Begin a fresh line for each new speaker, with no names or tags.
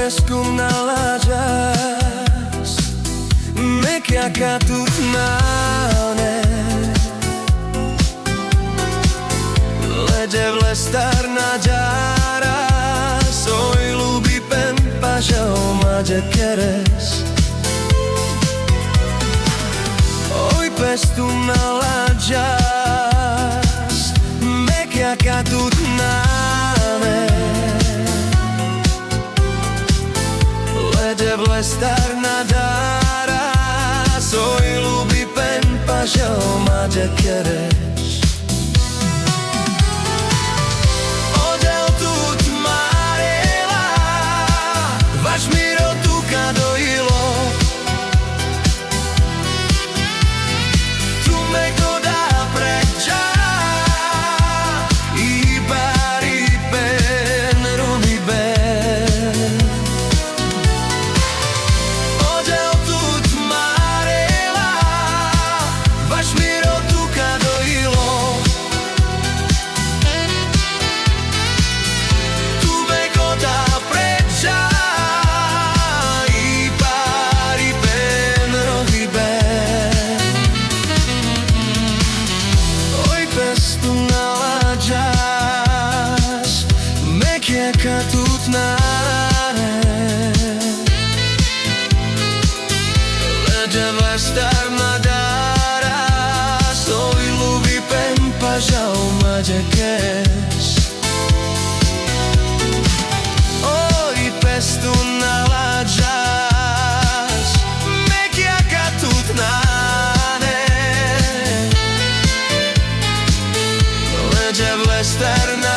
pesku naladžas, mekja katut nane. Leđe vlestar nađaras, oj lubi pen pažao mađe keres. Oj pestu naladžas, mekja katut nane. Leđe vlestar nađaras, oj lubi pen pažao mađe keres. Katut nane, leđe vlestar nađaras, oj lubi pen pažao mađe kes. Oj pestu naladžas, mekja katut nane, leđe vlestar nađaras,